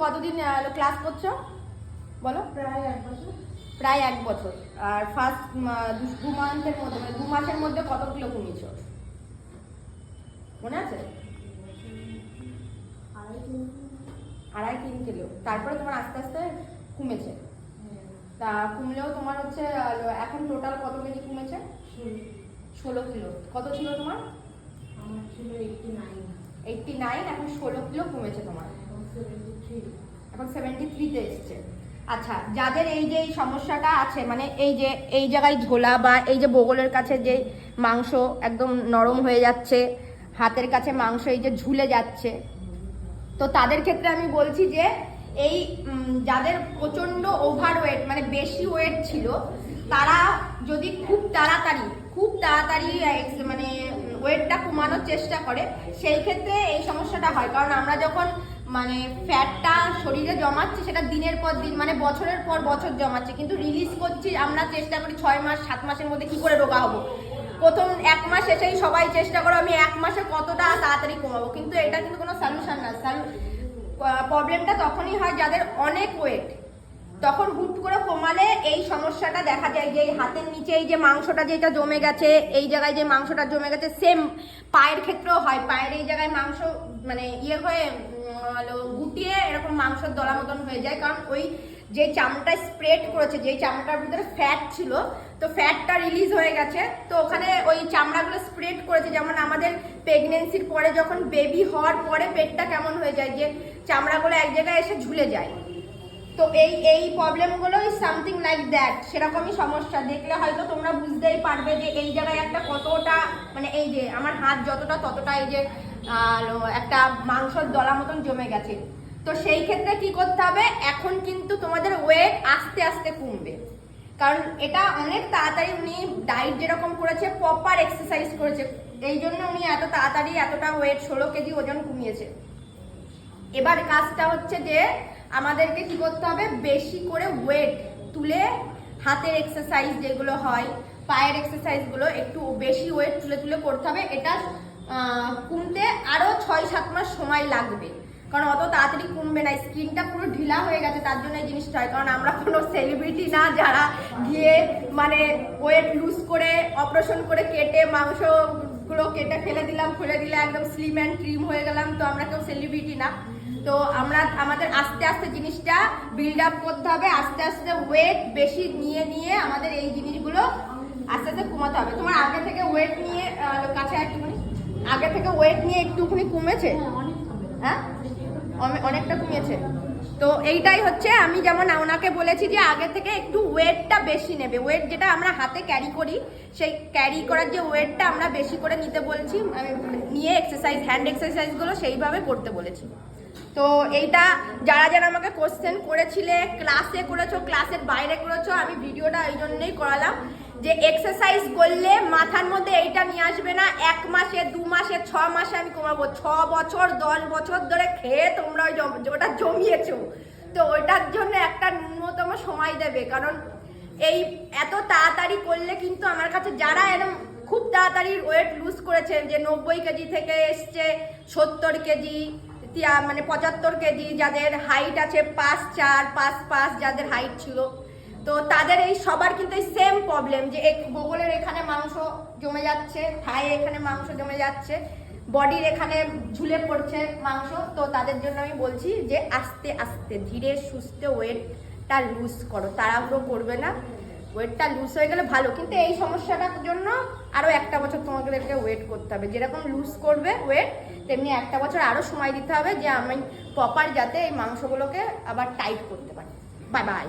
কতদিন ক্লাস করছো বলো? প্রায় 1 বছর। আর ফার্স্ট 2 মান্থের মধ্যে মানে 2 মাসের মধ্যে কত কিলো কমিয়েছো মনে আছে? 2.5-3 কিলো। তারপরে তোমার আস্তে আস্তে কমেছে। তা কমলেও তোমার হচ্ছে এখন টোটাল কত কেজি কমেছে? 16 কিলো। কত ছিল তোমার? আমার ছিল 89। এখন 16 কিলো কমেছে তোমার। এখন 73-তে এসছে। আচ্ছা, যাদের এই যে সমস্যাটা আছে মানে এই জায়গায় ঝোলা বা এই যে বগলের কাছে যে মাংস একদম নরম হয়ে যাচ্ছে, হাতের কাছে মাংস এই যে ঝুলে যাচ্ছে, তো তাদের ক্ষেত্রে আমি বলছি যে এই যাদের প্রচন্ড ওভারওয়েট মানে বেশি ওয়েট ছিল, তারা যদি খুব তাড়াতাড়ি মানে ওয়েটটা কমানোর চেষ্টা করে, সেই ক্ষেত্রে এই সমস্যাটা হয়। কারণ আমরা যখন মানে ফ্যাটটা শরীরে জমাচ্ছি সেটা দিনের পর দিন মানে বছরের পর বছর জমাচ্ছে, কিন্তু রিলিজ করছি আমরা চেষ্টা করি 6 মাস 7 মাসের মধ্যে কি করে রোগা হবো। প্রথম 1 মাস এসেই সবাই চেষ্টা করো আমি 1 মাসে কতটা তাড়াতাড়ি কমাবো, কিন্তু এটা কিন্তু কোনো সলিউশন না। প্রবলেমটা তখনই হয় যাদের অনেক ওয়েট, তখন হুট করে কমালে এই সমস্যাটা দেখা যায় যে হাতের নিচে এই যে মাংসটা যেটা জমে গেছে, এই জায়গায় যে মাংসটা জমে গেছে, সেম পায়ের ক্ষেত্রেও হয়। পায়ের এই জায়গায় মাংস মানে হয়ে গুটিয়ে এরকম মাংসের দলা মতন হয়ে যায়, কারণ ওই যে চামড়াটা স্প্রেড করেছে, যে চামড়াটার ভিতরে ফ্যাট ছিল, তো ফ্যাটটা রিলিজ হয়ে গেছে, তো ওখানে ওই চামড়াগুলো স্প্রেড করেছে। যেমন আমাদের প্রেগনেন্সির পরে যখন বেবি হওয়ার পরে পেটটা কেমন হয়ে যায়, যে চামড়াগুলো এক জায়গায় এসে ঝুলে যায়, তো এই প্রবলেমগুলো সামথিং লাইক দ্যাট, সেরকমই সমস্যা। দেখলে হয়তো তোমরা বুঝতেই পারবে যে এই জায়গায় একটা কতটা মানে এই যে আমার হাত যতটা ততটা এই যে একটা মাংসর দলা মতন জমে গেছে। তো সেই ক্ষেত্রে কি করতে হবে, এখন কিন্তু তোমাদের ওয়েট আস্তে আস্তে কমবে, কারণ এটা অনেক তাড়াতাড়ি উনি ডায়েট যেরকম করেছে, প্রপার এক্সারসাইজ করেছে, এই জন্য উনি এত তাড়াতাড়ি এতটা ওয়েট 16 কেজি ওজন কমিয়েছে। এবার কাজটা হচ্ছে যে আমাদেরকে কি করতে হবে, বেশি করে ওয়েট তুলে হাতের এক্সারসাইজ যেগুলো হয়, পায়ের এক্সারসাইজগুলো একটু বেশি ওয়েট তুলে তুলে করতে হবে। এটা কমতে আরও 6-7 মাস সময় লাগবে, কারণ অত তাড়াতাড়ি কমবে না। স্কিনটা পুরো ঢিলা হয়ে গেছে, তার জন্য এই জিনিসটা হয়। কারণ আমরা কোনো সেলিব্রিটি না যারা গিয়ে মানে ওয়েট লুজ করে অপারেশন করে কেটে মাংসগুলো কেটে ফেলে দিলাম, খুলে দিলে একদম স্লিম অ্যান্ড ট্রিম হয়ে গেলাম, তো আমরা কেউ সেলিব্রিটি না। তো আমাদের আস্তে আস্তে জিনিসটা বিল্ড আপ করতে হবে, আস্তে আস্তে ওয়েট বেশি নিয়ে আমাদের এই জিনিসগুলো আস্তে আস্তে কমাতে হবে। তোমার আগে থেকে ওয়েট নিয়ে কাছে একটুখানি আগে থেকে ওয়েট নিয়ে একটুখানি কমেছে? হ্যাঁ, অনেকটা কমিয়েছে। তো এইটাই হচ্ছে, আমি যেমন ওনাকে বলেছি যে আগে থেকে একটু ওয়েটটা বেশি নেবে। ওয়েট যেটা আমরা হাতে ক্যারি করি, সেই ক্যারি করার যে ওয়েটটা আমরা বেশি করে নিতে বলছি, নিয়ে এক্সারসাইজ হ্যান্ড এক্সারসাইজগুলো সেইভাবে করতে বলেছি। তো এইটা যারা যারা আমাকে কোশ্চেন করেছিলে, ক্লাসে করেছো, ক্লাসের বাইরে করেছো, আমি ভিডিওটা এই জন্যই করালাম যে এক্সারসাইজ করলে মাথার মধ্যে এইটা নিয়ে আসবে না 1 মাসে 2 মাসে 6 মাসে আমি কমাবো। 6 বছর 10 বছর ধরে খেয়ে তোমরা ওটা জমিয়েছো, তো ওইটার জন্য একটা ন্যূনতম সময় দেবে। কারণ এই এত তাড়াতাড়ি করলে কিন্তু আমার কাছে যারা এরকম খুব তাড়াতাড়ি ওয়েট লুজ করেছে, যে 90 কেজি থেকে এসছে 70 কেজি মানে 75 কেজি, যাদের হাইট আছে 5'4", 5'5", যাদের হাইট ছিল, তো তাদের এই সবার কিন্তু এই সেম প্রবলেম, যে বগলের এখানে মাংস জমে যাচ্ছে, থায়ে এখানে মাংস জমে যাচ্ছে, বডির এখানে ঝুলে পড়ছে মাংস। তো তাদের জন্য আমি বলছি যে আস্তে আস্তে ধীরে সুস্থে ওয়েটটা লুজ করো, তাড়াহুড়ো করবে না। ওয়েটটা লুজ হয়ে গেলে ভালো, কিন্তু এই সমস্যাটার জন্য আরও 1 বছর তোমাদেরকে ওয়েট করতে হবে। যেরকম লুজ করবে ওয়েট, তেমনি 1 বছর আরও সময় দিতে হবে, যে আমি প্রপার যাতে এই মাংসগুলোকে আবার টাইট করতে পারি। Bye bye.